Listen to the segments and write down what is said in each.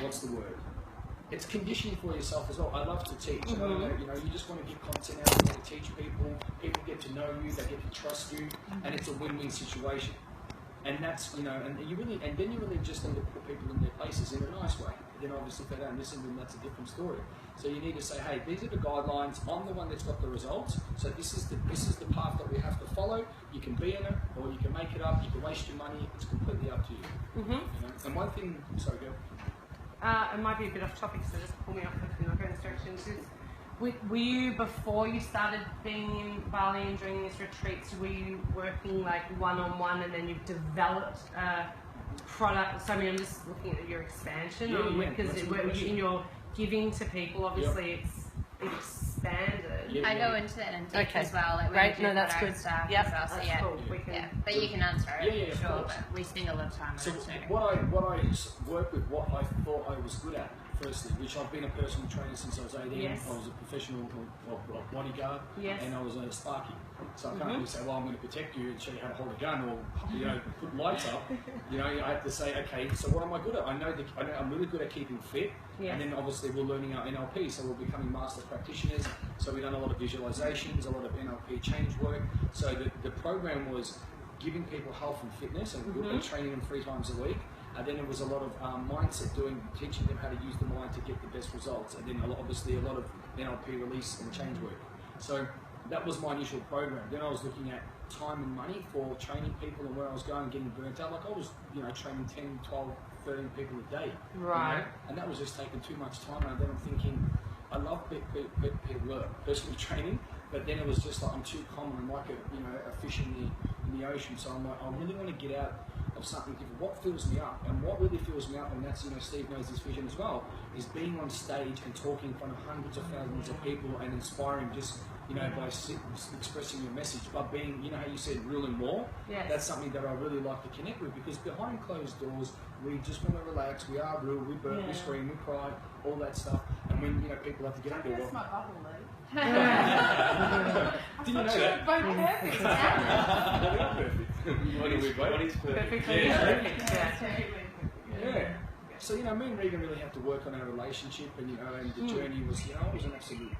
what's the word? It's conditioning for yourself as well. I love to teach. You know, you just want to give content out, you want to teach people. People get to know you, they get to trust you, and it's a win-win situation. And that's, you know, and then you really just need to put people in their places in a nice way. Then obviously if they don't listen, then that's a different story. So you need to say, hey, these are the guidelines. I'm the one that's got the results. So this is the path that we have to follow. You can be in it, or you can make it up. You can waste your money. It's completely up to you. You know? And one thing, sorry, go. It might be a bit off topic, so just pull me off if you're not going instructions. Were you, before you started being in Bali and doing these retreats, were you working like one-on-one and then you've developed a product? So I mean, I'm just looking at your expansion, because in your giving to people, obviously it's expanded. I go into that in depth as well. Like Great, no, that's good. Stuff Yep. as well. So That's cool. but you can answer it, for sure. But we spend a lot of time on So it too. what I work with, what I thought I was good at, firstly, which I've been a personal trainer since I was 18. Yes. I was a professional bodyguard, Yes. and I was a sparky. So I can't really say, well, I'm going to protect you and show you how to hold a gun, or you know, put lights up. You know, I have to say, okay, so what am I good at? I know I'm really good at keeping fit, and then obviously we're learning our NLP, so we're becoming master practitioners. So we've done a lot of visualizations, a lot of NLP change work. So the program was giving people health and fitness, and training them 3 times a week. And then there was a lot of mindset, teaching them how to use the mind to get the best results. And then obviously a lot of NLP release and change work. So that was my initial program. Then I was looking at time and money for training people and where I was going, getting burnt out. Like I was, you know, training 10, 12, 13 people a day. Right. You know? And that was just taking too much time. And then I'm thinking, I love personal training, but then it was just like I'm too common. I'm like a fish in the ocean. So I'm like, I really want to get out of something different. What fills me up, and what really fills me up, and that's, you know, Steve knows this vision as well, is being on stage and talking in front of hundreds of thousands of people and inspiring, just, you know, by expressing your message, by being, you know how you said real and raw. Yes. That's something that I really like to connect with, because behind closed doors we just want to relax. We are real. We burp, we scream, we cry, all that stuff. And when, you know, people have to get up there. That's my bubble, though. Did you know that? Both perfect. What is perfect? Yeah. So, you know, me and Regan really have to work on our relationship, and, you know, and the journey was, you know, I was an absolute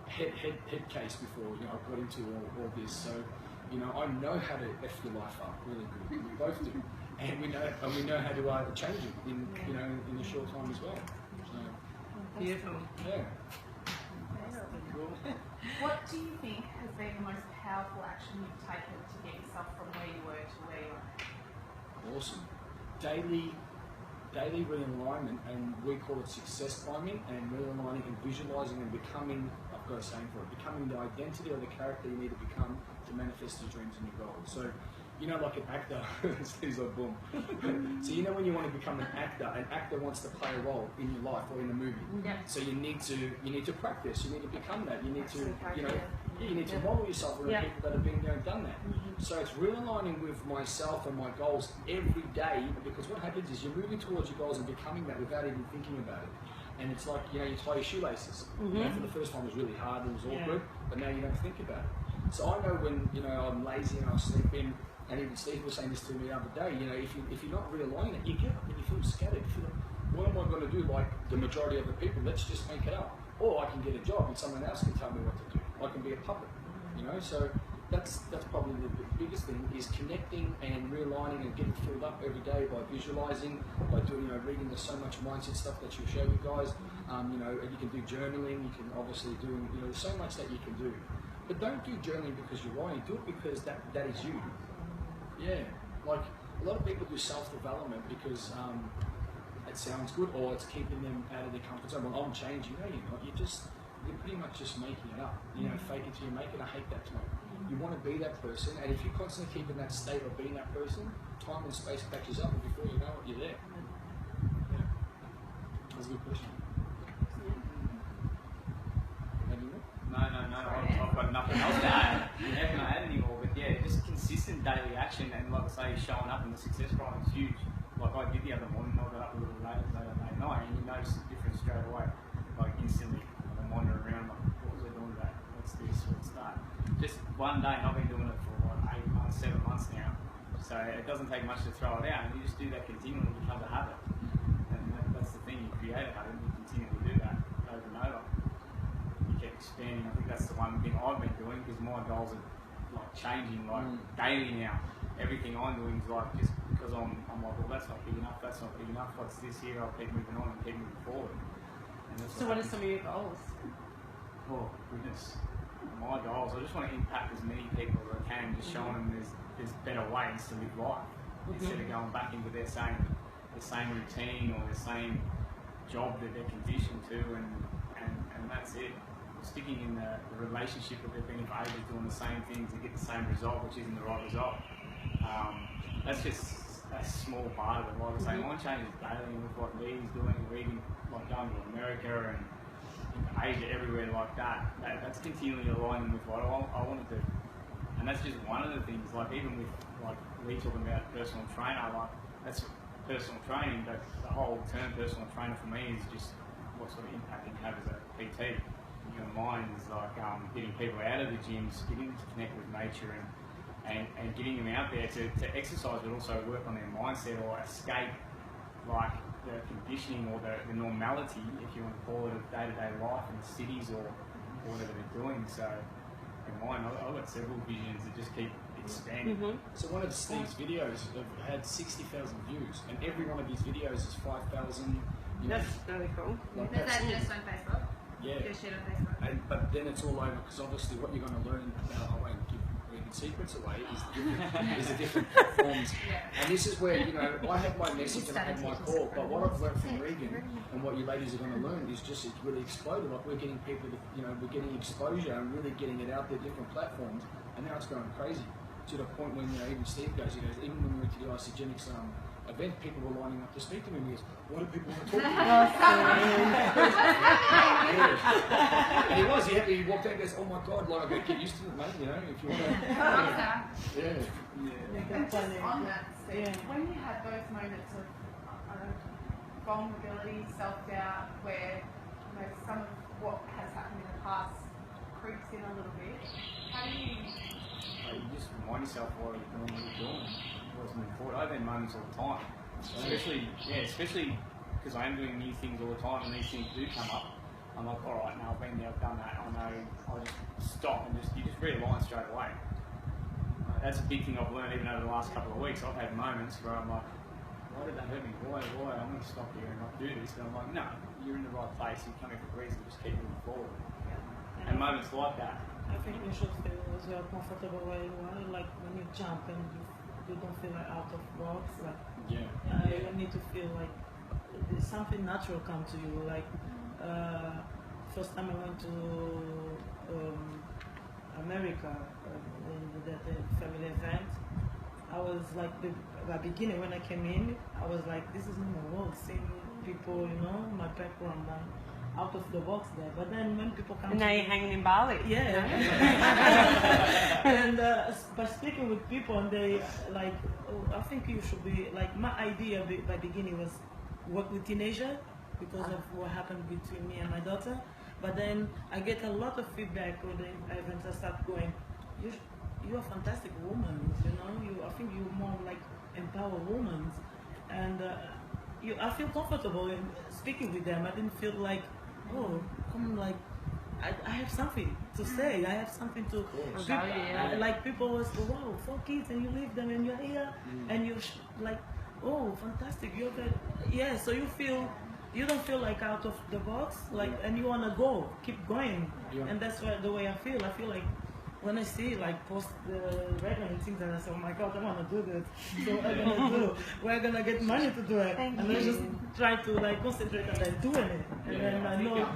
head case before, you know, I got into all this. So, you know, I know how to F your life up really good. We both do. And we know how to change it in, you know, in a short time as well. So, beautiful. Yeah. What do you think has been the most powerful action you've taken to get yourself from where you were to where you are? Awesome. Daily realignment, and we call it success climbing, and realigning and visualizing and becoming, I've got a saying for it, becoming the identity or the character you need to become to manifest your dreams and your goals. So, you know, like an actor, he's like boom. So you know when you want to become an actor wants to play a role in your life or in a movie. Yeah. So you need to practice, you need to become that, you need to, you know, you need to model yourself with people that have been there and done that. So it's realigning with myself and my goals every day, because what happens is you're moving towards your goals and becoming that without even thinking about it. And it's like, you know, you tie your shoelaces. You know, for the first time it was really hard, it was awkward, but now you don't think about it. So I know when, you know, I'm lazy and I sleep in, and even Steve was saying this to me the other day, you know, if you're not realigning it, you get up and you feel scattered. You feel, what am I going to do like the majority of the people? Let's just make it up. Or I can get a job and someone else can tell me what to do. I can be a puppet, you know. So that's probably the biggest thing, is connecting and realigning and getting filled up every day by visualizing, by doing, you know, reading. There's so much mindset stuff that you'll share with guys. You know, and you can do journaling. You can obviously do, you know, there's so much that you can do. But don't do journaling because you're writing. Do it because that is you. Yeah, like a lot of people do self-development because it sounds good, or it's keeping them out of their comfort zone. Well, I'm changing. No, you're not. You're pretty much just making it up. You know, fake it till you make it. I hate that term. You want to be that person, and if you constantly keep in that state of being that person, time and space catches up, and before you know it, you're there. Yeah, that's a good question. No. I've got nothing else to add. I'm not going to add anymore. But yeah, just consistent daily action, and like I say, showing up in the success grind is huge. Like I did the other morning, I got up a little late at night, and you notice the difference straight away. Like instantly, I'm wandering around like, what was I doing today? What's this? What's that? Just one day, and I've been doing it for what, 8 months, 7 months now. So it doesn't take much to throw it out, and you just do that continually, it becomes a habit. changing like daily now. Everything I'm doing is like just because I'm like, well, that's not big enough. That's not big enough. What's this here? I'll keep moving on and keep moving forward. And that's So what are some of your goals? Oh goodness, my goals. I just want to impact as many people as I can, just showing them there's better ways to live life instead of going back into their same routine or their same job that they're conditioned to, and that's it. Sticking in the relationship that they've been in for ages, doing the same things to get the same result, which isn't the right result. That's just a small part of it. Like I say, mine changes daily with what Lee's doing, reading, like going to America and Asia, everywhere like that. That's continually aligning with what I want to do. And that's just one of the things, like even with like Lee talking about personal trainer, like that's personal training, but the whole term personal trainer for me is just what sort of impact you can have as a PT. Your mind is like getting people out of the gyms, getting them to connect with nature and getting them out there to exercise, but also work on their mindset or escape like the conditioning or the normality, if you want to call it, of day-to-day life in cities or whatever they're doing. So in mine, I've got several visions that just keep expanding. So one of Steve's videos have had 60,000 views, and every one of his videos is 5,000. That's really cool. Like Is that just on Facebook? Yeah. Just shit on Facebook? But then it's all over, because obviously what you're going to learn about, I won't give any secrets away, is the different platforms. And this is where, you know, I have my message and I have my call, but what I've learned from Regan and what you ladies are going to learn is just it's really exploded. Like we're getting people, we're getting exposure and really getting it out there, different platforms, and now it's going crazy. To the point when, even Steve goes, even when we went to the Isogenics event, people were lining up to speak to me, and he goes, what do people want to talk to me? And he walked out and goes, oh my God, like, I got to get used to it, mate, if you want to. Just on that, Steve, when you had those moments of vulnerability, self-doubt, where some of what has happened in the past creeps in a little bit, how do you... You just remind yourself why you're doing what you're doing. What's moving forward. I've had moments all the time, especially because I am doing new things all the time, and these things do come up. I'm like, all right, now I've been there, I've done that. I know. I'll just stop and you just realign straight away. That's a big thing I've learned even over the last couple of weeks. I've had moments where I'm like, why did that hurt me? Why? I'm going to stop here and not do this. And I'm like, no, you're in the right place. You're coming for a reason. Just keep moving forward. And moments like that. I think you should feel as well comfortable where you are, like when you jump and you don't feel like out of box. Like you need to feel like something natural come to you. Like first time I went to America in that family event, I was like the beginning when I came in, I was like, this is not my world. Seeing people, my background. Out of the box there, but then when people come, and now you're hanging in Bali. Yeah, and by speaking with people, and they like, I think you should be like. My idea by beginning was work with teenagers because of what happened between me and my daughter. But then I get a lot of feedback when the events I start going. You're a fantastic woman, I think you're more like empowered women, and I feel comfortable in speaking with them. I didn't feel like, oh, come like, I have something to say. I have something to. Like people was, wow, 4 kids and you leave them and you're here and you're like, oh, fantastic. You're good. Yeah. So you don't feel like out of the box, like, and you wanna go, keep going, and that's the way I feel. I feel like when I see like post the regular things, and I say, oh my God, I want to do this. So I'm gonna do. We're gonna get money to do it, and I just try to like concentrate on doing it. And then I know.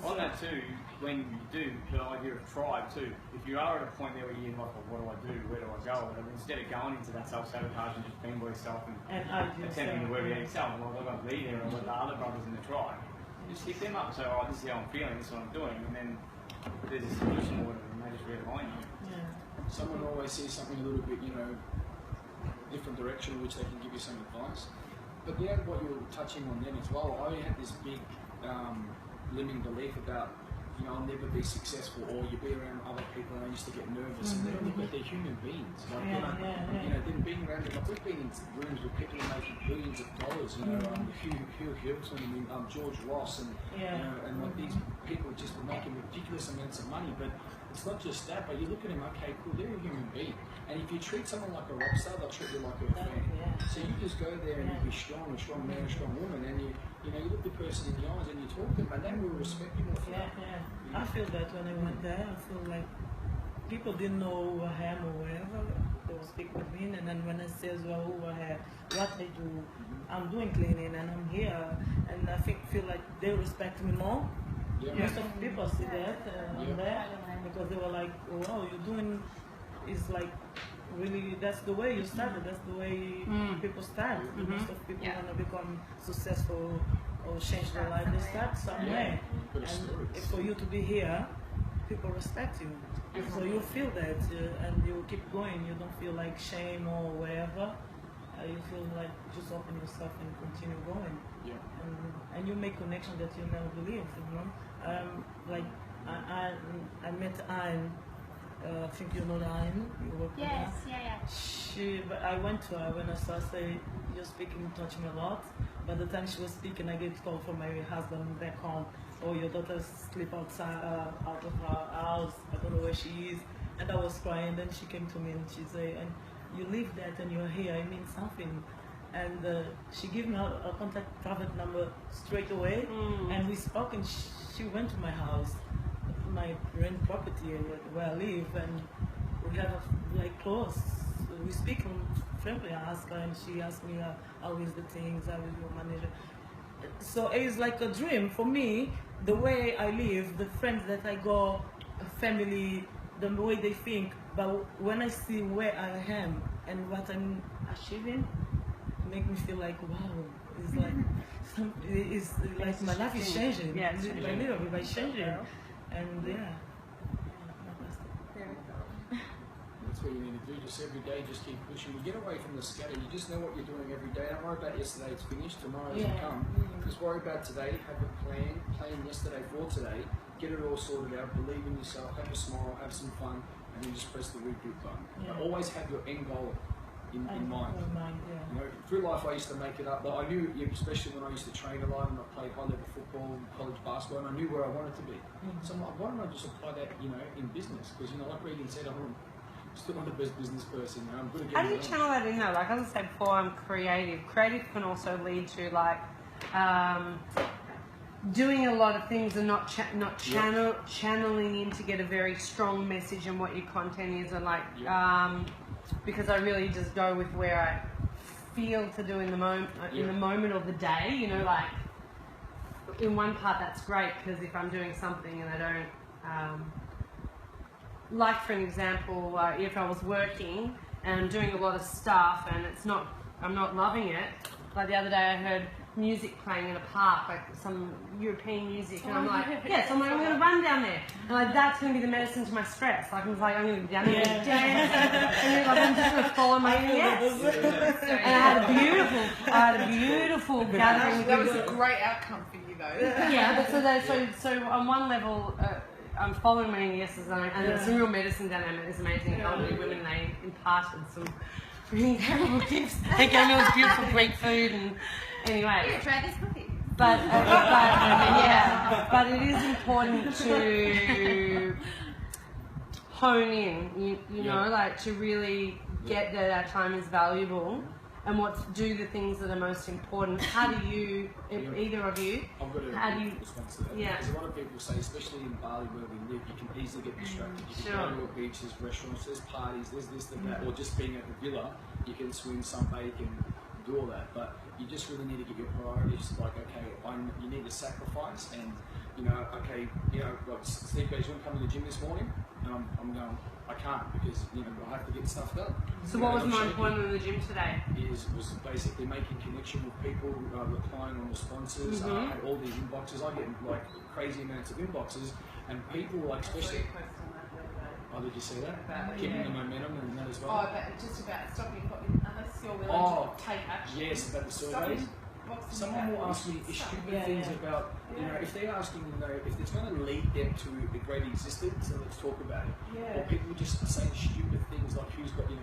On that too, when you do the idea of tribe too, if you are at a point there where you're like, well, what do I do? Where do I go? And instead of going into that self-sabotage and just being by yourself and attempting to work out yourself, well, I've got to be there, and I've got the other brothers in the tribe, just hit them up and say, oh, this is how I'm feeling, this is what I'm doing, and then there's a solution or whatever, and they just realign you. Someone always sees something a little bit, different direction, which they can give you some advice. But what you were touching on then as well, I had this big limiting belief about, I'll never be successful, or you be around other people, and I used to get nervous, and then look at they're human beings. Like, then being around them, like we've been in rooms with people making billions of dollars, Hugh Hilton, George Ross, and like these people just were making ridiculous amounts of money, but it's not just that, but you look at him, okay, cool, they're a human being. And if you treat someone like a rock star, they'll treat you like a fan. So you just go there and you be strong, a strong man, a strong woman, and you look the person in the eyes and you talk to them, and they will respect you more for that. I feel that when I went there, I feel like people didn't know who I am or whatever. They will speak with me, and then when I say as well who I am, what I do, I'm doing cleaning and I'm here, and I feel like they respect me more. Most of the people see that on there because they were like, oh, wow, you're doing, it's like really, that's the way you started, that's the way people start. Most of people want to become successful or change their life, they start somewhere. And for you to be here, people respect you. So you feel that and you keep going, you don't feel like shame or whatever. You feel like just open yourself and continue going. And you make connection that you never believe, you know. Like I met Anne, I think you know Anne, you work with her. But I went to her when I saw her say, your speaking touched me a lot. By the time she was speaking, I get a call from my husband back home. Oh, your daughter sleep outside, out of her house, I don't know where she is. And I was crying, then she came to me and she said, and you live that and you're here, it means something. And she gave me a contact private number straight away, and we spoke, and she went to my house, my rent property where I live, and we have like close. We speak frankly. I ask her, and she asked me how is the things, how is your manager. So it's like a dream for me. The way I live, the friends that I go, family, the way they think. But when I see where I am and what I'm achieving, make me feel like wow, it's like my life is changing. By little bit, by changing, and That's what you need to do. Just every day, just keep pushing. You get away from the scatter. You just know what you're doing every day. Don't worry about yesterday. It's finished. Tomorrow doesn't come. Just worry about today. Have a plan. Plan yesterday for today. Get it all sorted out. Believe in yourself. Have a smile. Have some fun, and then just press the reboot button. But always have your end goal in mind. You know, through life I used to make it up, but I knew, especially when I used to train a lot and I played high level football and college basketball, and I knew where I wanted to be. So I'm like, why don't I just apply that, in business? Because like Regan said, I'm still not the best business person. I'm good at How do you channel that in though? Like as I said before, I'm creative. Creative can also lead to like doing a lot of things and not channeling in to get a very strong message on what your content is, and like because I really just go with where I feel to do in the moment of the day. Like in one part that's great because if I'm doing something and I don't like, for an example, if I was working and I'm doing a lot of stuff and I'm not loving it. Like the other day I heard music playing in a park, like some European music, and I'm like, I'm going to run down there, and like that's going to be the medicine to my stress. Like I'm going to be down there and dance, and like, I'm just going to follow my and I had a beautiful gathering. That was a great outcome for you though. But so on one level, I'm following my yeses, and there's some real medicine down there. It's amazing. Elderly women, they imparted some really incredible gifts. They gave me all this beautiful Greek food, and anyway. Try this cookie. But it is important to hone in. You know, like to really get that our time is valuable. And do the things that are most important. How do you, either of you, I've got a response to that. Because a lot of people say, especially in Bali where we live, you can easily get distracted. You can go to a beach, there's restaurants, there's parties, there's this, there's that, or just being at the villa, you can swim, sunbathe, you can do all that. But you just really need to get your priorities like, okay, you need to sacrifice, and like Steve goes, you want to come to the gym this morning? And I'm going, I can't because I have to get stuff done. So what was more important in the gym today? Was basically making connection with people, replying on responses. I had all these inboxes. I get like crazy amounts of inboxes, and people like especially. Oh, did you see that? Keeping the momentum and that as well. Oh, but just about stopping, unless you're willing to take action. Yes, about the surveys. Someone will ask me stupid things about, if they're asking, if it's going to lead them to a great existence, then let's talk about it. Or people just saying stupid things like who's got the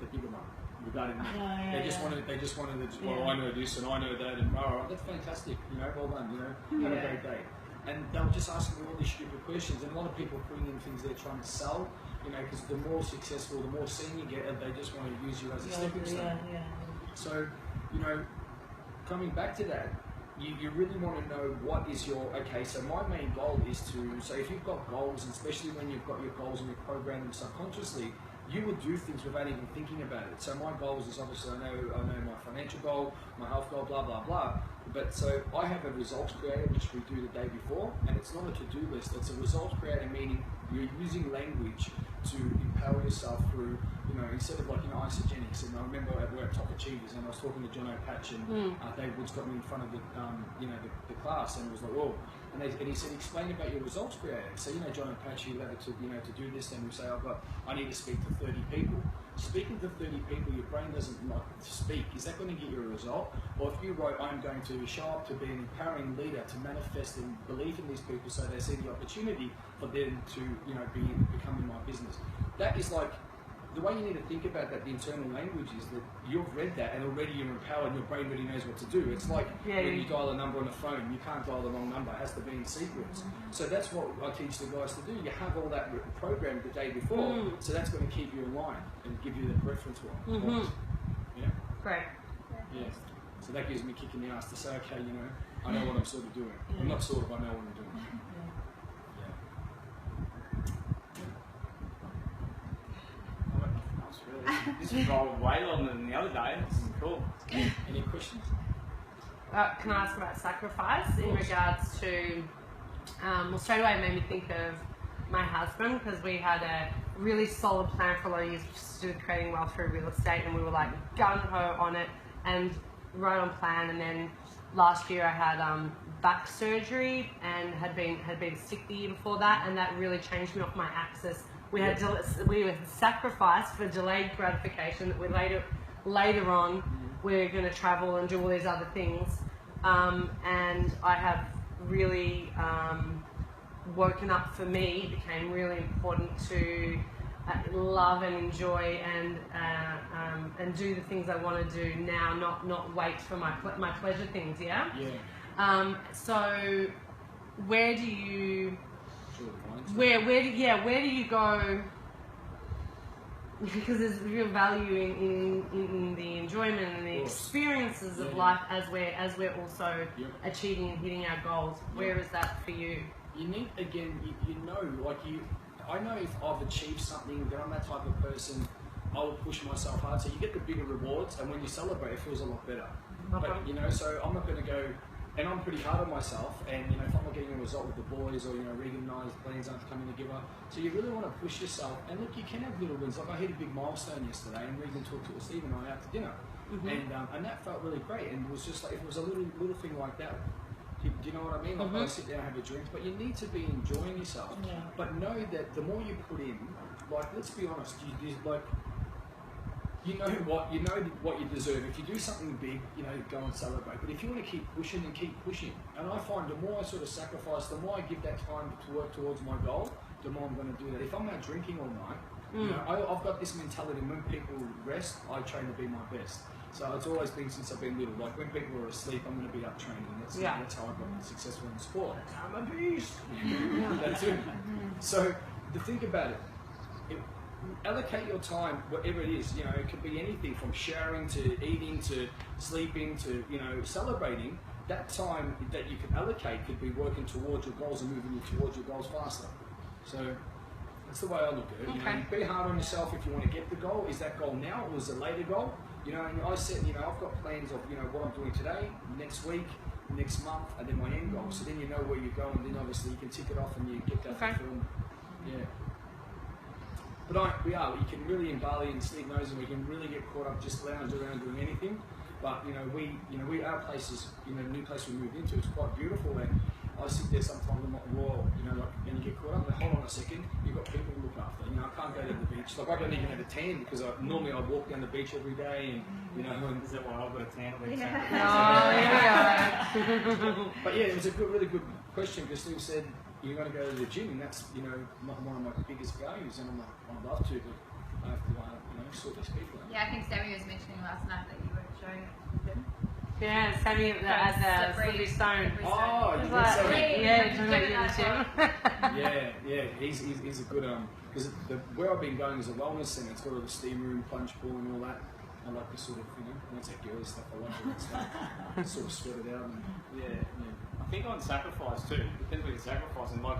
bigger one regarding that. They just wanted to, well, I know this and I know that, and that's fantastic. Well done. Have a great day. and they were just asking me all these stupid questions. And a lot of people are putting in things they're trying to sell, because the more successful, the more senior you get, they just want to use you as a stepping stone. So, coming back to that, you really want to know what is your, okay, so my main goal is to, so if you've got goals, and especially when you've got your goals and you program them subconsciously, you would do things without even thinking about it. So my goals is obviously, I know my financial goal, my health goal, blah, blah, blah. But so I have a results creator, which we do the day before, and it's not a to-do list, it's a results creator, meaning you're using language to empower yourself through, instead of isogenics. And I remember we're at Top Achievers, and I was talking to John O'Patch, and Dave Woods got me in front of the class, and it was like, whoa. And he said, explain about your results creator. So, John O'Patch, he led it to, to do this, and we say, I need to speak to 30 people. Speaking to 30 people, your brain doesn't like to speak. Is that going to get you a result? Or if you wrote, I'm going to show up to be an empowering leader, to manifest and believe in these people so they see the opportunity for them to, becoming my business. That is like, the way you need to think about that, the internal language, is that you've read that and already you're empowered and your brain already knows what to do. It's like when you dial a number on a phone, you can't dial the wrong number, it has to be in sequence. So that's what I teach the guys to do. You have all that programmed the day before, so that's going to keep you in line and give you the reference one. Yeah? Great. Yeah. So that gives me a kick in the ass to say, okay, I know what I'm sort of doing. I'm not sort of, I know what I'm doing. This is rolled way longer than the other day. This is cool. Any questions? Can I ask about sacrifice in regards to, straight away it made me think of my husband, because we had a really solid plan for a lot of years, which is creating wealth through real estate, and we were like gung-ho on it and right on plan. And then last year I had back surgery and had been sick the year before that, and that really changed me off my axis. We were sacrificed for delayed gratification that we later on we're going to travel and do all these other things, and I have really woken up. For me, it became really important to love and enjoy and do the things I want to do now, not wait for my pleasure things. So where do you where do you go? Because there's real value in the enjoyment and the experiences of life as we're also achieving and hitting our goals. Where is that for you? You need, again, I know if I've achieved something, that I'm that type of person, I will push myself hard. So you get the bigger rewards, and when you celebrate, it feels a lot better. But so I'm not going to go. And I'm pretty hard on myself, and if I'm not getting a result with the boys, or Regan and I's plans aren't coming together, so you really want to push yourself. And look, you can have little wins. Like I hit a big milestone yesterday, and Regan talked to Steve and I out to dinner, and that felt really great. And it was just like, if it was a little thing like that, do you know what I mean? Like I sit down and have a drink, but you need to be enjoying yourself. But know that the more you put in, like let's be honest, you know what you deserve. If you do something big, go and celebrate. But if you want to keep pushing and keep pushing, and I find the more I sort of sacrifice, the more I give that time to work towards my goal, the more I'm going to do that. If I'm out drinking all night, I've got this mentality. When people rest, I train to be my best. So it's always been since I've been little. Like when people are asleep, I'm going to be up training. That's how I got successful in sport. I'm a beast. That's it. So to think about it. Allocate your time, whatever it is. It could be anything from showering to eating to sleeping to celebrating. That time that you can allocate could be working towards your goals and moving you towards your goals faster. So that's the way I look at it. Be hard on yourself if you want to get the goal. Is that goal now, or is it a later goal? And I said, I've got plans of what I'm doing today, next week, next month, and then my end goal. So then you know where you're going. Then obviously you can tick it off and you get that fulfillment. Yeah. But you can really, in Bali and Steve knows, and we can really get caught up just lounge around doing anything. But our place is, the new place we moved into, it's quite beautiful, and I sit there sometimes and I'm like, whoa, and you get caught up. Like, hold on a second, you've got people to look after. I can't go to the beach. Like I don't even have a tan because normally I walk down the beach every day, and is that why I've got a tan? But yeah, it was a really good question, because Steve said, you're going to go to the gym, and that's one of my biggest values, and I'm like, I'd love to, but I have to sort these people out. Yeah, I think Sammy was mentioning last night that you were showing them. Yeah, Sammy as a slippery stone. Oh, It's you like, Sammy? yeah, talking about the gym. Yeah, he's a good because where I've been going is a wellness centre. It's got a steam room, plunge pool, and all that. I like the sort of I won't say girly stuff. I like all that stuff. Sort of sweat it out. And, yeah. I think on sacrifice too. Depends what you're sacrificing. Like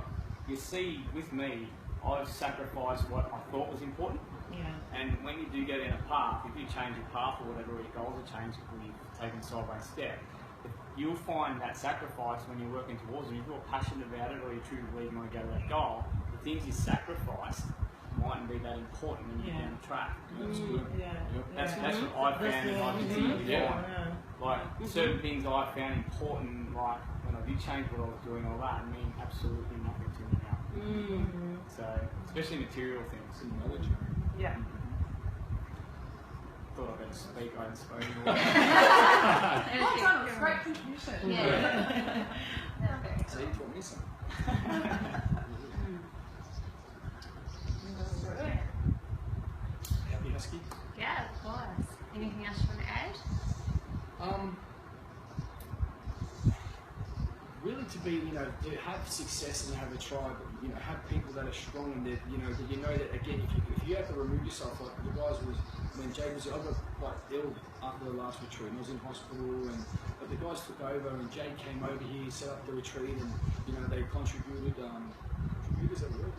you see, with me, I've sacrificed what I thought was important. Yeah. And when you do go down a path, if you change your path or whatever, or your goals are changed, or you've taken a sideways step, you'll find that sacrifice when you're working towards it. If you're passionate about it or you truly believe you want to go to that goal, the things you sacrifice mightn't be that important when you're down the track. That's good. That's what I found and I continue to find. Like certain things I found important, like when I did change what I was doing, all that, mean absolutely nothing to me now. So, especially material things. Knowledge. Yeah. Thought I better speak, I hadn't spoken. Well done, it's great contribution. Yeah. So you taught me something. Happy Husky? Yeah, of course. Anything else you want to add? Really to be, to have success and have a tribe, have people that are strong and that, that that again, if you have to remove yourself, like the guys when Jay was, I got quite ill after the last retreat and I was in hospital but the guys took over and Jay came over here, set up the retreat and, they contributed, contributed, is that a word?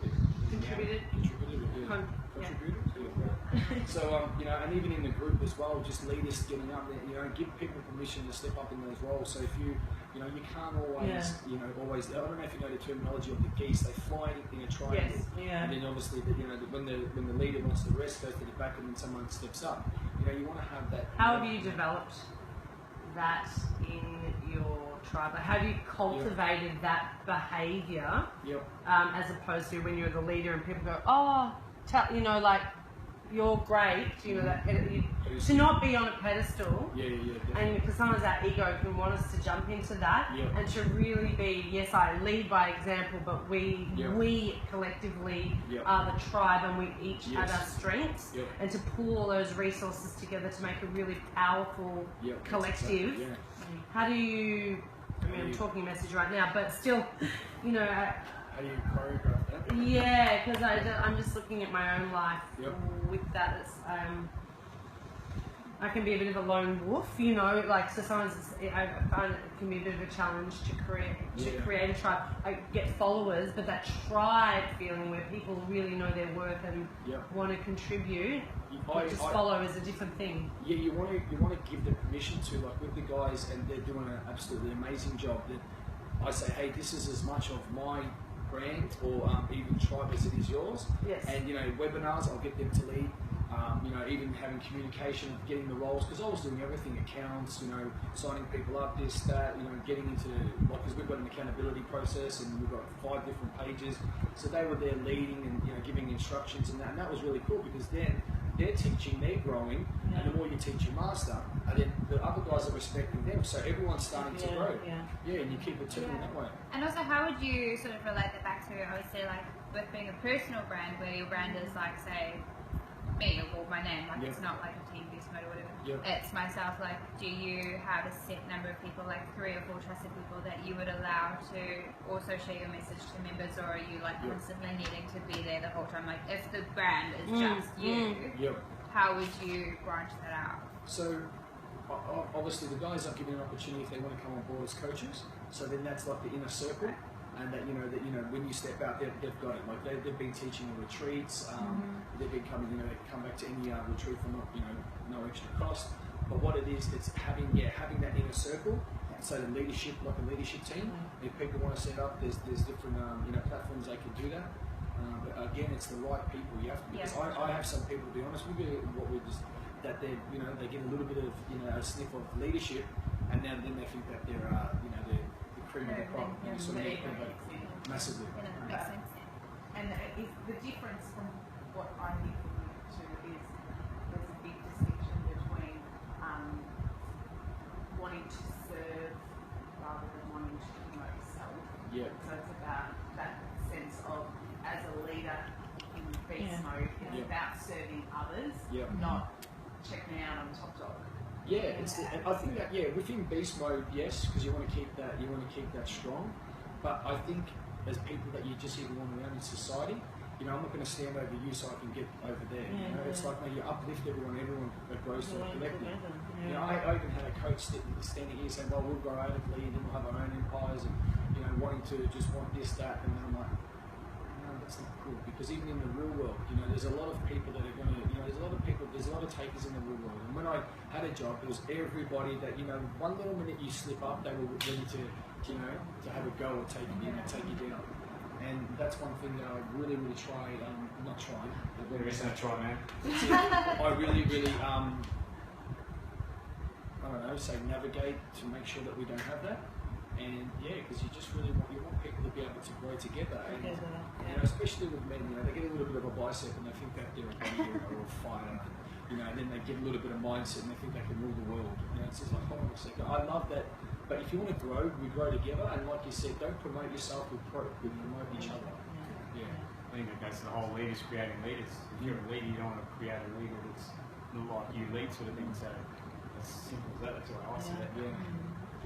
Contributed. Contributed. So, and even in the group as well, just leaders getting up there, give people permission to step up in those roles. So if you can't always, always, I don't know if you know the terminology of the geese, they fly in a triangle. Yes. Yeah. And then obviously, when the leader wants to rest, goes to the back and then someone steps up. You want to have that. How have you developed that in your tribe? Like, how have you cultivated that behaviour as opposed to when you're the leader and people go, like, you're great, to not be on a pedestal. And because sometimes our ego can want us to jump into that and to really be, yes, I lead by example, but we collectively are the tribe and we each have our strengths and to pull all those resources together to make a really powerful collective. How do you, I'm talking a message right now, but still, how do you choreograph that? Yeah, because I'm just looking at my own life with that. I can be a bit of a lone wolf, so sometimes I find it can be a bit of a challenge to create a tribe. I get followers, but that tribe feeling where people really know their worth and want to contribute, just follow is a different thing. Yeah, you want to give them permission to, like with the guys, and they're doing an absolutely amazing job. That I say, hey, this is as much of my brand or even tribe as it is yours. Yes. And webinars, I'll get them to lead. Even having communication of getting the roles, because I was doing everything, accounts, signing people up, this, that, getting into, because we've got an accountability process and we've got 5 different pages. So they were there leading and giving instructions and that was really cool because then they're teaching, they're growing, and the more you teach your master, and then the other guys are respecting them. So everyone's starting to grow. And you keep it turning that way. And also, how would you sort of relate that back to, I would say, like, with being a personal brand, where your brand is like, say, me or my name, like it's not like a team beast mode or whatever. It's myself. Like, do you have a set number of people, like 3 or 4 trusted people that you would allow to also share your message to members, or are you like constantly needing to be there the whole time? Like, if the brand is just you, how would you branch that out? So obviously the guys are given an opportunity if they want to come on board as coaches. So then that's like the inner circle. And that when you step out, they've got it. Like they've been teaching in retreats. They've been coming. They can come back to any retreat for no extra cost. But what it is, it's having that inner circle. So the leadership, like a leadership team. If people want to set up, there's different platforms they can do that. But again, it's the right people. You have to, because I have some people, to be honest with you, that they they get a little bit of a sniff of leadership, and then they think that they're the cream of the crop. Massively. Makes sense. And the difference from what I hear from you two is there's a big distinction between wanting to serve rather than wanting to promote yourself. So it's about that sense of, as a leader in beast mode, it's about serving others, not check me out, I'm top dog. Yeah, and I think that within beast mode, yes, because you want to keep that strong. But I think as people that you just even want around in society, you know, I'm not going to stand over you so I can get over there. You know, it's like you uplift everyone grows to a collective. You know, I even had a coach standing here saying, "Well, we'll grow outwardly, and then we'll have our own empires," and you know, wanting to just want this, that, and then I'm like, no, that's not cool. Because even in the real world, you know, there's a lot of people that are going to, you know, there's a lot of takers in the real world. And when I had a job, it was everybody that, you know, one little minute you slip up, they were ready to, you know, to have a go or take you down. And that's one thing that I really try, not try. There isn't a try, man. I really, I don't know, say navigate to make sure that we don't have that. And because you just really want people to be able to grow together. And, you know, especially with men, you know, they get a little bit of a bicep and they think that they're a bodybuilder or a fighter. You know, and then they get a little bit of mindset and they think they can rule the world. You know, it's just like, hold on a second. I love that. But if you want to grow, we grow together. And like you said, don't promote yourself, we promote each other. Yeah. I think it goes to the whole leaders creating leaders. If you're a leader, you don't want to create a leader that's not like you lead sort of thing. So as simple as that. That's the way I see it. Yeah.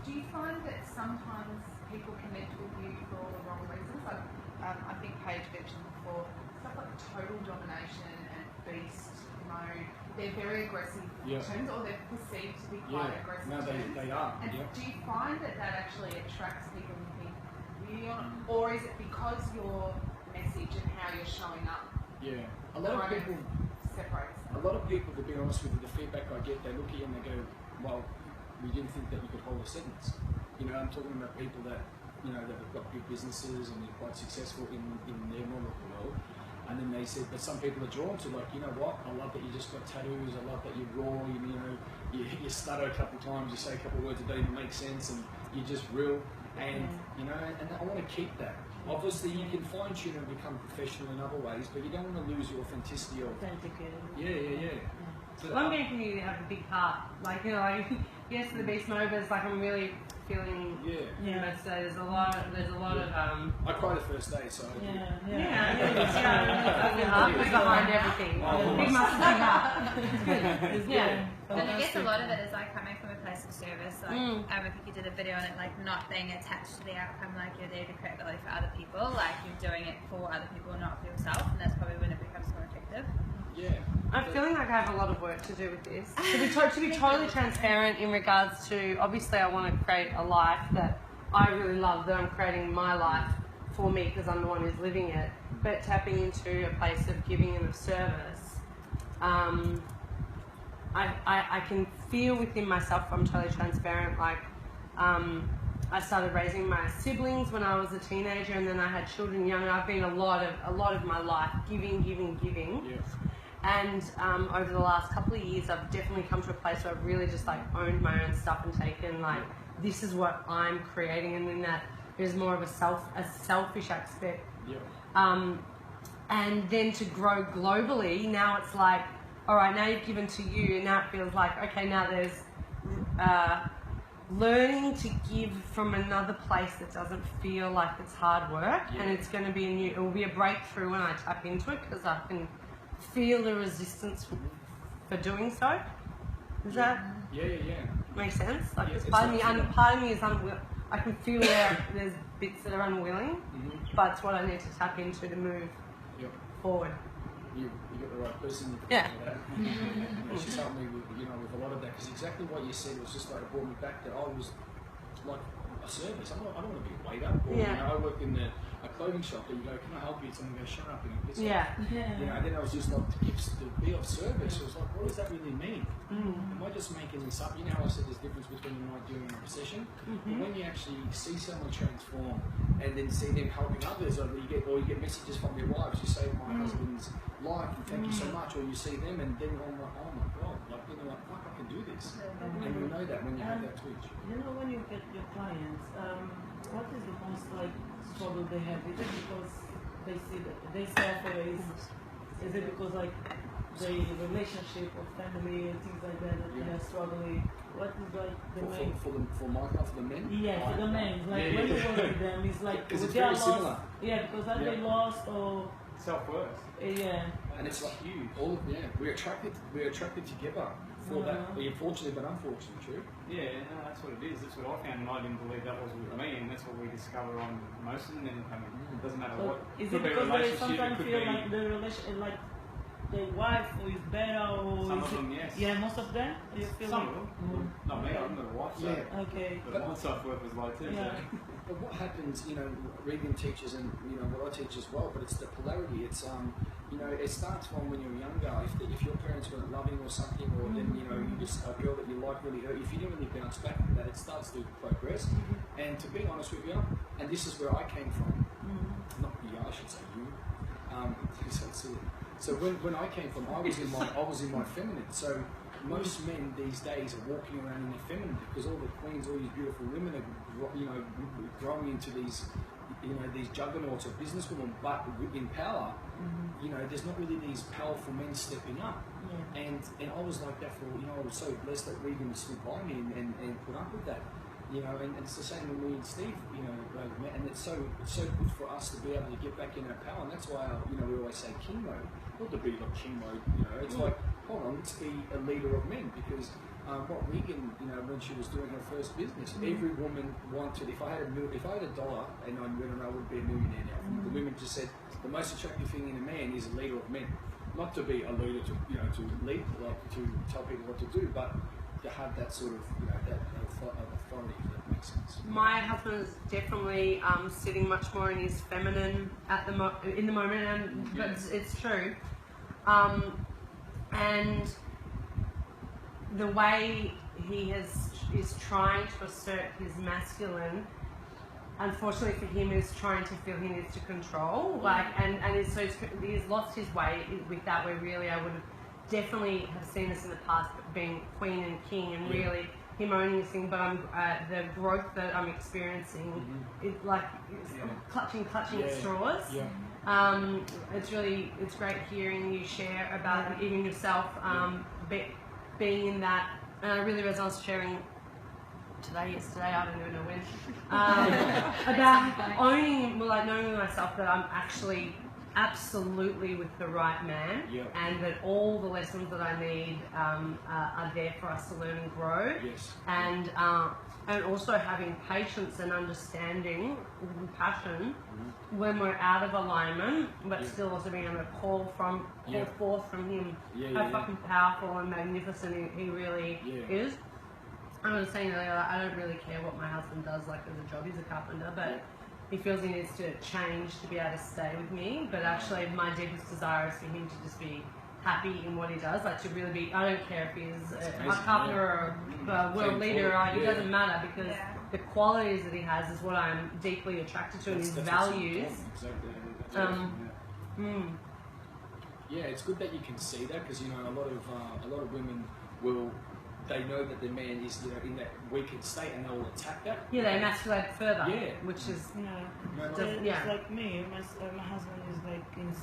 Do you find that sometimes people connect with you for the wrong reasons? Like, I think Paige mentioned before, stuff like total domination and beast mode, they're very aggressive terms, or they're perceived to be quite aggressive. No, they are. And do you find that actually attracts people who think really on it? Or is it because your message and how you're showing up? Yeah. A lot of people, to be honest with you, the feedback I get, they look at you and they go, well, we didn't think that you could hold a sentence. You know, I'm talking about people that, you know, that have got big businesses and they're quite successful in their model of the world. And then they said, but some people are drawn to, like, you know what, I love that you just got tattoos, I love that you're raw, you know, you stutter a couple of times, you say a couple of words that don't even make sense, and you're just real. And, you know, and I want to keep that. Obviously, you can fine tune and become professional in other ways, but you don't want to lose your authenticity of. So I'm getting you to have a big part. Like, you know, like, yes, the beast mode, but it's like I'm really feeling. So there's a lot of. I cried the first day, so. The heart is behind everything. Big muscle, big heart. And I guess a lot of it is like coming from a place of service. Like, I think you did a video on it, like not being attached to the outcome, like you're there to create value for other people, like you're doing it for other people, not for yourself, and that's probably when it becomes more effective. I'm feeling like I have a lot of work to do with this. To be totally transparent in regards to, obviously I want to create a life that I really love, that I'm creating my life for me because I'm the one who's living it, but tapping into a place of giving and of service. I can feel within myself, if I'm totally transparent, like I started raising my siblings when I was a teenager, and then I had children young, and I've been a lot of my life giving. And over the last couple of years, I've definitely come to a place where I've really just like owned my own stuff and taken like, this is what I'm creating, and then that there's more of a selfish aspect. And then to grow globally, now it's like, all right, now you've given to you, and now it feels like, okay, now there's learning to give from another place that doesn't feel like it's hard work, and it's going to be it will be a breakthrough when I tap into it, because I can feel the resistance for doing so. Does that make sense? Like, part of me is unwilling. I can feel there's bits that are unwilling, but it's what I need to tap into to move forward. You got the right person. She's helped me with, you know, with a lot of that, because exactly what you said was just like it brought me back that I was like a service. I don't want to be a waiter. Or, you know, I worked in a clothing shop, and you go, can I help you? Someone goes, shut up. And you know, and then I was just like, to be of service. It was like, what does that really mean? Am I just making this up? You know how I said there's a difference between an idea and a possession? But when you actually see someone transform and then see them helping others, or you get messages from their wives, you saved my husband's life, and thank you so much, or you see them, and then I'm like, oh my God, like, you know, like, fuck, I can do this. And you know that when you have that twitch. You know, when you get your clients, what is the most like struggle they have? Is it because they see that they self-raise? Is it because like the relationship or family and things like that they are struggling? What is like the main for the men? Yeah, for the men. Like when you work with them, it's like because it's very similar. Yeah, because are they lost or self-worth? And it's like huge. We're attracted together. for that. Fortunately, but unfortunately, true. Yeah, no, that's what it is. That's what I found, and I didn't believe that was with me, and that's what we discover on most of the men coming. It doesn't matter what. Is Could it be because they relationship, sometimes it could feel be like the relation, like the wife is better, or some is of it, them, yes. yeah, most of them. You feel Some like, of them. Not me. I'm not a wife. So. Yeah. okay. But my self-worth was low too. Yeah. So. But what happens, you know, Regan teaches, and you know what I teach as well. But it's the polarity. It's you know, it starts from when you're younger. If your parents weren't loving or something, or then you know, you just a girl that you like really hurt. If you didn't really bounce back from that, it starts to progress. And to be honest with you, and this is where I came from. Not you, I should say you. So when I came from, I was in my feminine. So most men these days are walking around in their feminine because all the queens, all these beautiful women are, you know, growing into these, you know, these juggernauts of businesswomen, but in power, you know, there's not really these powerful men stepping up. And I was like that for, you know, I was so blessed that Regan stood by me and put up with that. You know, and it's the same when me and Steve, you know, met, and it's so good for us to be able to get back in our power, and that's why, you know, we always say king mode, not to be like king mode, you know, it's like, hold on, let's be a leader of men, because what Regan, you know, when she was doing her first business, every woman wanted, if I had $1 and I went and I would be a millionaire now, the women just said, the most attractive thing in a man is a leader of men, not to be a leader to, you know, to lead, like to tell people what to do, but to have that sort of, you know, that authority, if that makes sense. My husband is definitely sitting much more in his feminine at the in the moment, and but it's true. And the way he is trying to assert his masculine, unfortunately for him, is trying to feel he needs to control. Like, and he's lost his way with that. Where really I would have definitely have seen this in the past, being queen and king, and really him owning this thing. But the growth that I'm experiencing, it's clutching at straws. It's great hearing you share about even yourself being in that. And I really was sharing yesterday, I don't even know when, about owning, like knowing myself that I'm actually absolutely with the right man, and that all the lessons that I need are there for us to learn and grow, and also having patience and understanding and passion when we're out of alignment, but still also being able to call forth from him how fucking powerful and magnificent he really is. I was saying earlier, I don't really care what my husband does, like as a job, he's a carpenter, but he feels he needs to change to be able to stay with me. But actually, my deepest desire is for him to just be happy in what he does, like to really be, I don't care if he's a carpenter or a world leader, it doesn't matter, because the qualities that he has is what I'm deeply attracted to, and his values. Yeah, it's good that you can see that, because you know a lot of women will. They know that the man is, you know, in that weakened state, and they'll attack that. Yeah, they emasculate further. Yeah, which is it's like me. My husband is like in his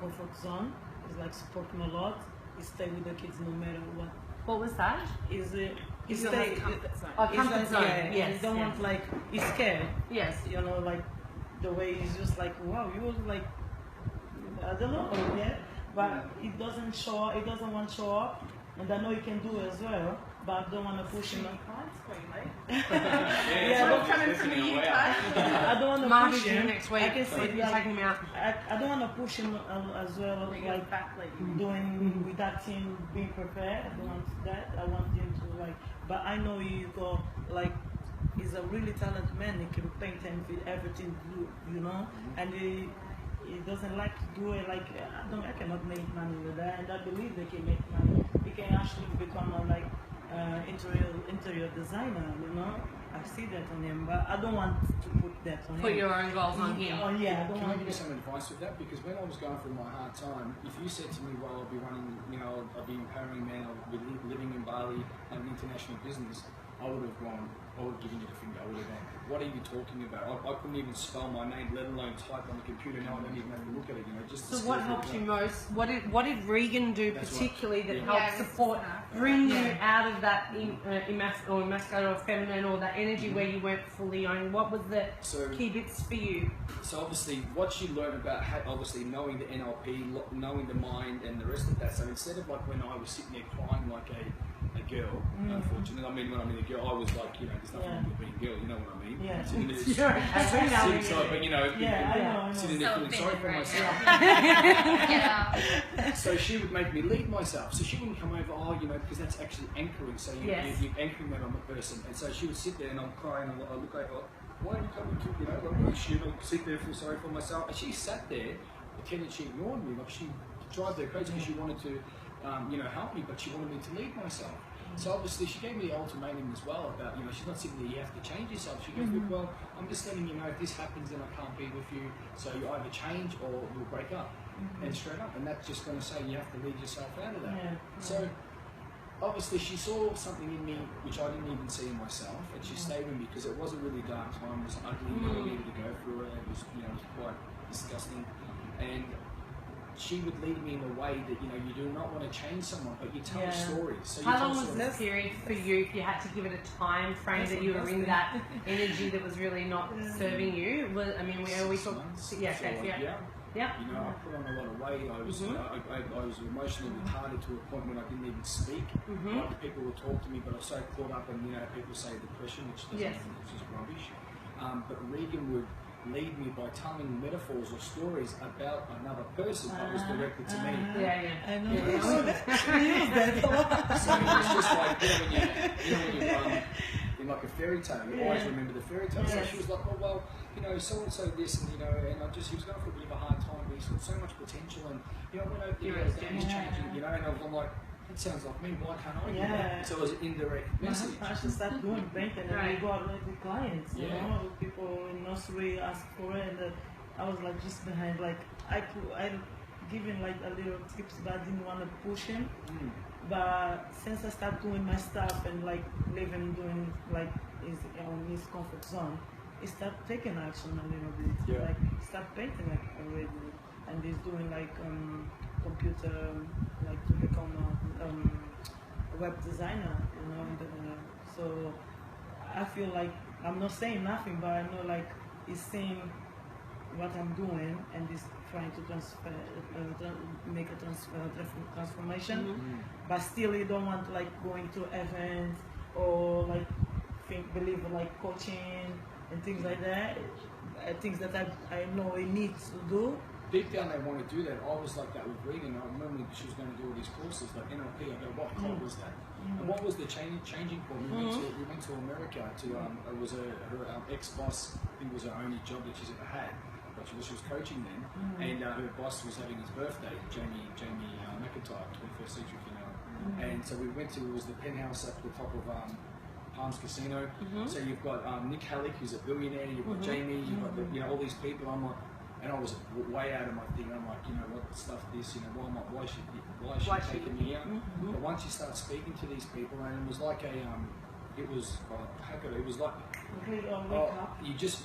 comfort zone. He's like support me a lot. He stay with the kids no matter what. What was that? He stay comfort zone. Oh, comfort zone. Yes. He don't want, like, he's scared. Yes. You know, like the way he's just like, wow, you was like, I don't know, but he doesn't show up. He doesn't want to show up. And I know you can do it as well, but I don't want to push him. Don't come in for me, I don't want to push him. Next week. I can see, you're taking me out. I don't want to push him as well, like doing with that team being prepared. I don't want that. I want him to but I know you go he's a really talented man. He can paint everything blue, you know, and he doesn't like to do it I cannot make money with that, and I believe they can make money. He can actually become a interior designer, you know. I see that on him, but I don't want to put that on him. Put your own goals on him. Oh yeah, I don't Can I want give you some advice with that? Because when I was going through my hard time, if you said to me, well, I'll be running, you know, I'll be empowering men, I'll be living in Bali, have an international business, I would have given you the finger. I would have gone, what are you talking about? I couldn't even spell my name, let alone type on the computer. Now I don't even have to look at it, you know. Just so what helped you most? What did Regan do particularly that helped support, bring you out of that emasculate or feminine or that energy where you weren't fully owned? What was the key bits for you? So obviously, what you learn about, obviously knowing the NLP, knowing the mind, and the rest of that. So instead of like when I was sitting there crying like a girl, unfortunately. I mean, when I mean a girl, I was like, you know, there's nothing wrong with being a girl, you know what I mean? Yeah. Sitting there, but you know, I know. sitting there feeling sorry for myself. So she would make me lead myself. So she wouldn't come over, oh, you know, because that's actually anchoring. So you're anchoring that on the person. And so she would sit there and I'm crying and I look over, why are you coming to, you know, like, she would sit there, feel sorry for myself. And she sat there, pretending she ignored me. Like she drives her crazy because she wanted to, you know, help me, but she wanted me to lead myself. So obviously she gave me the ultimatum as well about, you know, she's not sitting there, you have to change yourself. She goes, look, well, I'm just letting you know if this happens then I can't be with you. So you either change or we'll break up. And straight up. And that's just going to say you have to lead yourself out of that. So obviously she saw something in me which I didn't even see in myself, and she stayed with me because it was a really dark time. It was ugly, I needed to go through it. It was, you know, it was quite disgusting. And she would lead me in a way that, you know, you do not want to change someone, but you tell stories. So how long was this period for you, if you had to give it a time frame that you were in that energy that was really not serving you? I mean, we always talk. Yeah. You know, I put on a lot of weight. I was, I was emotionally retarded to a point when I didn't even speak. Like, people would talk to me, but I was so caught up in, you know, people say depression, which doesn't, which is rubbish. But Regan would lead me by telling metaphors or stories about another person that was directed to me. I know. Yeah, so it's just like, you know, when you in like a fairy tale, you always remember the fairy tale. So she was like, oh well, you know, so and so this, and you know, and he was going through a bit of a hard time, but he's got so much potential, and you know, when he's changing, you know, and I'm like, that sounds like me. Why can't I do that? So it was an indirect message. I should start doing painting, and we got like the clients. You know, people in nursery ask for it, and I was like just behind, like I giving like a little tips, but I didn't want to push him. But since I started doing my stuff and like living, doing like his comfort zone, he started taking action a little bit. Like start painting like already, and he's doing like computer, like to become a web designer. You know, so I feel like I'm not saying nothing, but I know like he's seeing what I'm doing and he's trying to make a transformation, but still you don't want like going to events or like believe like coaching and things like that, things that I know he needs to do. Deep down they want to do that. I was like that with Regan. I remember she was going to do all these courses like NLP. I go, what club was that? And what was the changing point? We went to America to it was her ex-boss. I think it was her only job that she's ever had. But she was coaching then, and her boss was having his birthday, Jamie McIntyre, 21st century female. And so we went to, it was the penthouse at the top of Palms Casino. So you've got Nick Halleck, who's a billionaire, you've got Jamie, you've got you know, all these people. I'm like, and I was way out of my thing. I'm like, you know what, stuff this, you know, why is she taking me out? But once you start speaking to these people, and it was like a, it was like,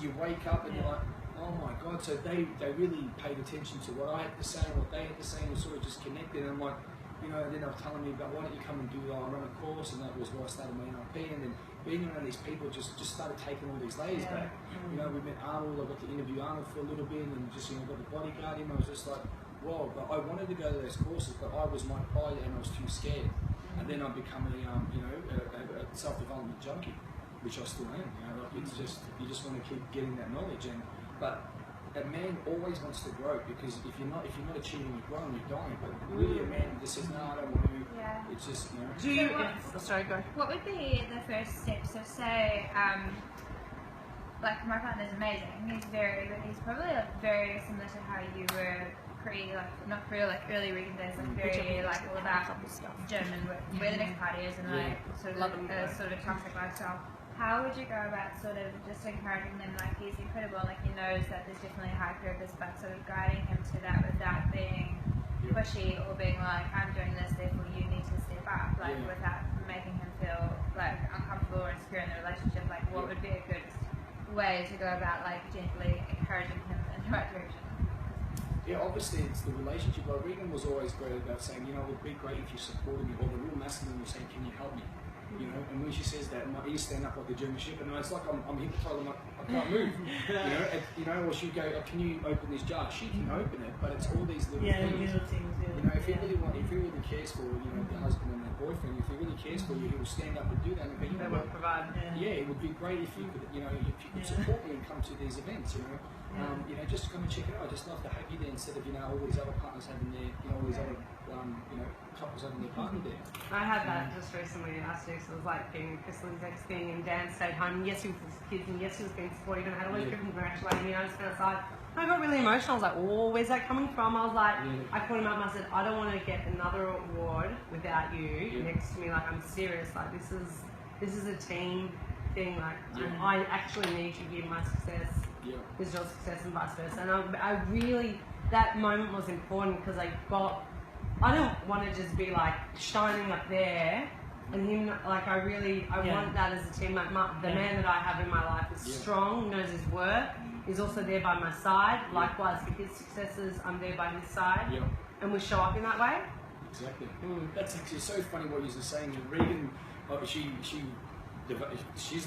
you wake up and you're like, oh my God, so they really paid attention to what I had to say and what they had to say, and sort of just connected. And I'm like, you know, and then they were telling me about, why don't you come and do, I run a course, and that was where I started my NLP. And then being around these people just started taking all these layers back. You know, we met Arnold, I got to interview Arnold for a little bit, and just, you know, got the bodyguard him. I was just like, whoa, but I wanted to go to those courses, but I was my pride and I was too scared. And then I become a, you know, a self-development junkie, which I still am. You know, like it's just, you just want to keep getting that knowledge. But a man always wants to grow, because if you're not achieving, you're growing, you're dying. But really, a man just says, no, I don't want to. It's just, you know. Do you? Sorry, go. What would be the first steps? So say, like my partner's amazing. He's probably like very similar to how you were early Regan days, like very like all about gym and where the next party is, and like sort of sort of a toxic lifestyle. How would you go about sort of just encouraging them, like he's incredible, like he knows that there's definitely a high purpose, but sort of guiding him to that without being pushy or being like, I'm doing this, therefore you need to step up, like without making him feel like uncomfortable or insecure in the relationship? Like what would be a good way to go about like gently encouraging him in the right direction? Yeah, obviously it's the relationship. Like Regan was always great about saying, you know, it would be great if you supported me, or the real masculine was saying, can you help me? You know, and when she says that, my ears stand up like a German shepherd, and it's like I'm hypnotized. I'm like, I can't move. Or she'd go, oh, can you open this jar? She can open it, but it's all these little things. Little things. You know, if he really cares for the husband and the boyfriend, if he really cares for you, he will stand up and do that. And go, you know what? Provide. Yeah, it would be great if you could, if you could support me and come to these events. Just come and check it out. I just love to have you there instead of all these other partners having their, all these other couples having their partner there. I had that just recently last week. So it was like getting Crystal's next thing, and Dan stayed home. Yes, he was with his kids, and yes, he was being supportive, and I had all these people congratulating me. I just went outside. I got really emotional. I was like, oh, where's that coming from? I was like, I called him up and I said, I don't want to get another award without you next to me. Like, I'm serious. Like, this is a team thing. Like, I actually need you here. My success is your success, and vice versa. And I really, that moment was important because I don't want to just be like shining up there. And him, like, I want that as a team. Like, the man that I have in my life is strong, knows his work, is also there by my side. Likewise, for his successes, I'm there by his side. And we show up in that way. Exactly. That's actually so funny what you're saying. Regan, she's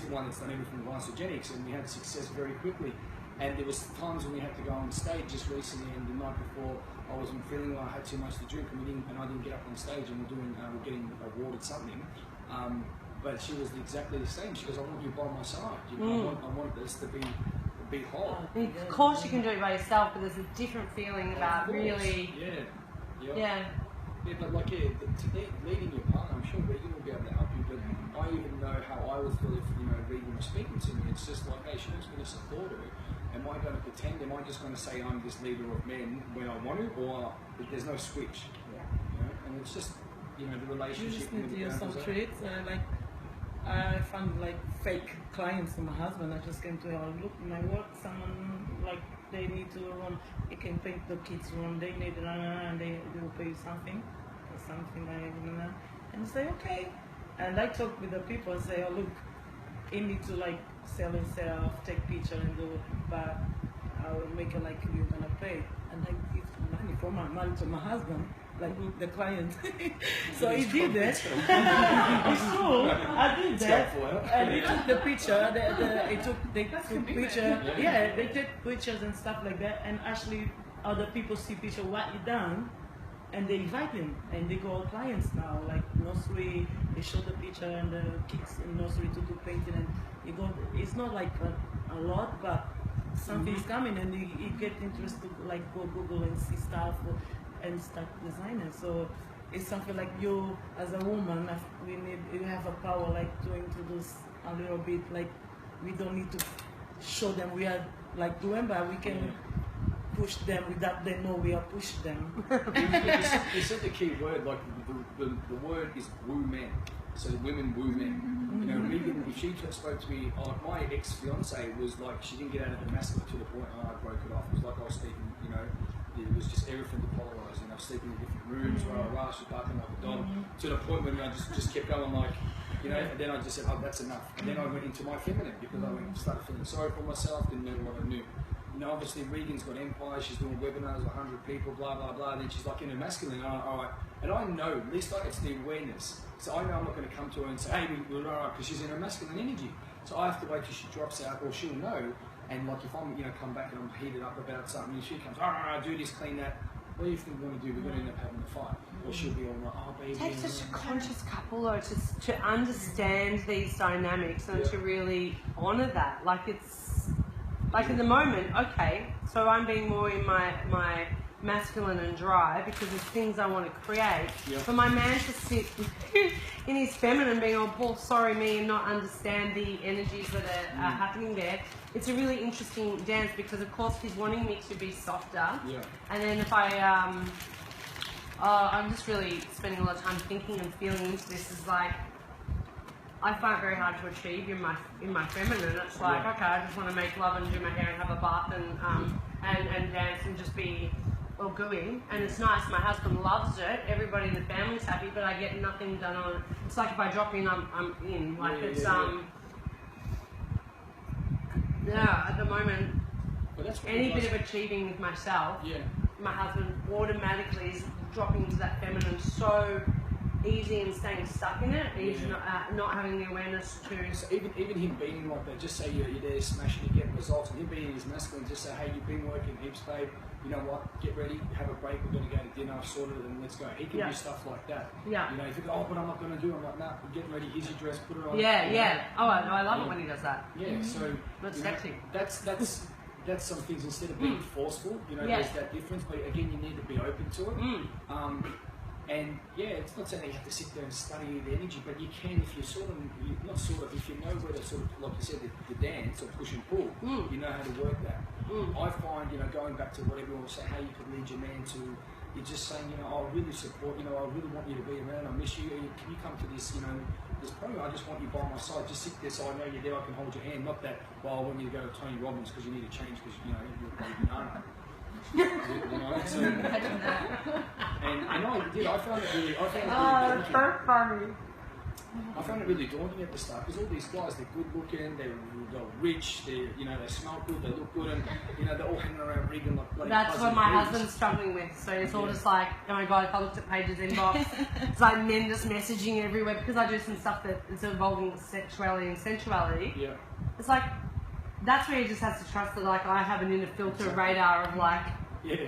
the one that's done everything with isogenics, and we had success very quickly. And there was times when we had to go on stage just recently, and the night before I wasn't feeling like I had too much to drink, and I didn't get up on stage, and we're getting awarded something. But she was exactly the same. She goes, I want you by my side. I want this to be whole. Of course, you can do it by yourself, but there's a different feeling about really. But leading your partner, I'm sure Regan will be able to help you. But I even know how I would feel if Regan was speaking to me. It's just like, hey, she wants me to support her. Am I going to pretend? Am I just going to say I'm this leader of men when I want to, or there's no switch? And it's just the relationship. You just need to use some traits. I found like fake clients for my husband. I just came to her, look, my work, someone like they need to run, you can paint the kids run, they need to run, and they will pay you something like, and say okay. And I talk with the people and say, oh look, you need to like sell himself, take picture and do it, but I will make it like you're gonna pay. And I give money from my money to my husband, like the client. So he did that. It's true. I did that. And he took the picture. They took picture. Yeah, they take pictures and stuff like that. And actually, other people see picture what he done, and they invite him. And they go clients now, like nursery. They show the picture and the kids in nursery to do painting. And you go. It's not like a lot, but something's coming, and you get interested, like go Google and see stuff. And start designing. So it's something like you as a woman, you have a power like to introduce a little bit, like we don't need to show them we are like remember we can push them without they know we are push them. You said the key word, like the word is woo men. So women woo men. Regan, if she spoke to me, my ex-fiance was like, she didn't get out of the masculine to the point I broke it off. It was like I was speaking, it was just everything depolarizing. I was sleeping in different rooms, rah, she was barking like a dog, to the point when I just kept going like, and then I just said, oh, that's enough. And then I went into my feminine because I started feeling sorry for myself, didn't know what I knew. Obviously Regan's got empire, she's doing webinars, 100 people, blah, blah, blah, and then she's like in her masculine, all right. And I know, at least it's the awareness. So I know I'm not going to come to her and say, hey, we're all right, because she's in her masculine energy. So I have to wait till she drops out, or she'll know. And like if I'm, come back and I'm heated up about something, and she comes, do this, clean that. What do you think we're going to do? We're going to end up having a fight. Or she'll be all like, oh baby. It takes such a conscious couple though to understand these dynamics and to really honour that. Like it's, like in the moment, okay, so I'm being more in my masculine and dry because there's things I want to create. For my man to sit in his feminine being all, Paul, sorry me, and not understand the energies that are happening there. It's a really interesting dance because of course he's wanting me to be softer. And then if I'm just really spending a lot of time thinking and feeling into this is like, I find it very hard to achieve in my feminine. It's like, okay, I just want to make love and do my hair and have a bath and dance and just be all gooey. And it's nice. My husband loves it. Everybody in the family's happy, but I get nothing done on it. It's like if I drop in, I'm in. Like it's at the moment, any bit of achieving with myself, my husband automatically is dropping into that feminine so easy and staying stuck in it. He's not having the awareness to. So even him being like that, just say you're there smashing, you're getting results, and him being his masculine, just say, hey, you've been working heaps, babe. You know what? Get ready, have a break. We're going to go to dinner. I've sorted it, and let's go. He can do stuff like that. Yeah. You know, if you go, oh, but I'm not going to do it. I'm like, nah, get ready. Here's your dress. Put it on. Yeah. Oh, I love it when he does that. Yeah. So that's you know, sexy. That's some things, instead of being forceful, you know, there's that difference, but again, you need to be open to it. And it's not saying that you have to sit there and study the energy, but you can if you if you know where to sort of, like you said, the dance or push and pull, you know how to work that. I find, you know, going back to what everyone was saying, how you could lead your man to, you're just saying, you know, I really support, you know, I really want you to be around, I miss you, can you come to this, you know, this program, I just want you by my side, just sit there so I know you're there, I can hold your hand, not that, well, I want you to go to Tony Robbins because you need to change because, you know, you're a baby banana. You know, so, and I did, I found it really daunting. So funny. I found it really daunting at the start because all these guys, they're good looking, they're rich, they smell good, they look good, and you know they're all hanging around rigging like bloody. That's what my husband's struggling with. So it's all just like, oh my god, if I looked at Paige's inbox, it's like men just messaging everywhere because I do some stuff that is involving sexuality and sensuality. Yeah. It's like that's where he just has to trust that like I have an inner filter radar of like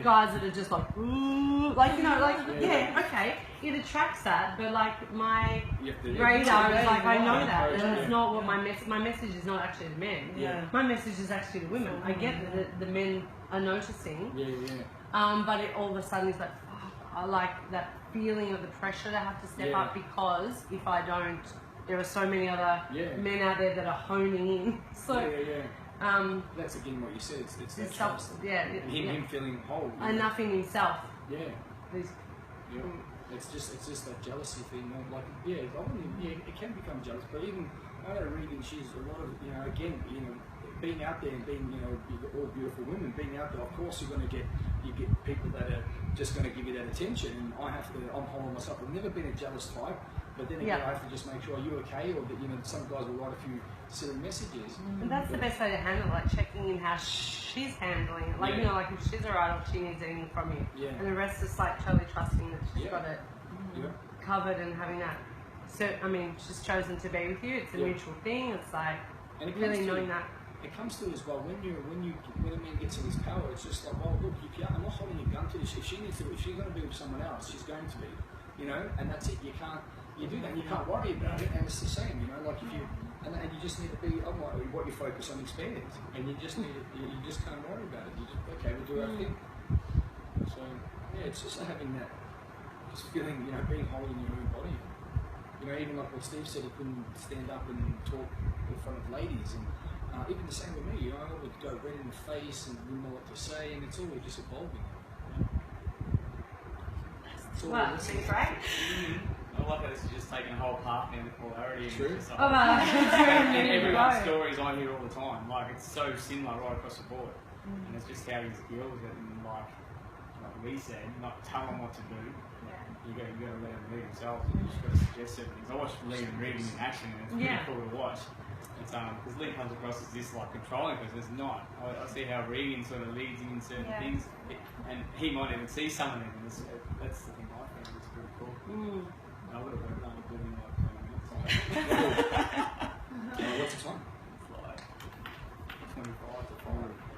guys that are just like ooh, like you know, like okay, it attracts that, but like my radar is like I know that, and it's not what my message is not actually to men. Yeah. My message is actually to women. I get that the men are noticing. Yeah. But it all of a sudden is like I like that feeling of the pressure to have to step up because if I don't, there are so many other men out there that are honing in. So. That's again what you said. It's that self, trust. Him feeling whole. Enough in himself. It's just that jealousy thing. Like it can become jealous. But even I had a reading. She's a lot of being out there and being all beautiful women. Being out there, of course, you get people that are just going to give you that attention. And I'm holding myself. I've never been a jealous type. But then again, I have to just make sure, are you okay? Or that some guys will write a few silly messages. And that's the best way to handle it, like checking in how she's handling it. Like, like if she's alright or she needs anything from you. And the rest is like totally trusting that she's got it covered and having that. So, I mean, she's chosen to be with you. It's a mutual thing. It's like really knowing that. It comes to it as well when a man gets in his power. It's just like, well, look, I'm not holding a gun to this. If she's going to be with someone else, she's going to be, and that's it. You do that, and you can't worry about it, and it's the same, like if you, and you just need to be, what you focus on expands, and you just can't worry about it, you just, okay, we'll do our thing. So, it's just having that, just feeling, being whole in your own body. Even like what Steve said, he couldn't stand up and talk in front of ladies, and even the same with me, I would go red in the face and wouldn't know what to say, and it's always just evolving. Well, seems right. I like how this is just taking a whole path now to polarity. True. And everyone's stories I hear all the time. Like, it's so similar right across the board. And it's just how you deal with it. And like we said, not tell them what to do. You got to let them read themselves. You just got to suggest certain things. I watched Liam reading in action, and it's pretty cool to watch. It's because Liam comes across as this like controlling person. It's not. I see how Regan sort of leads him in certain things, and he might even see some of them. That's the thing I think is pretty cool.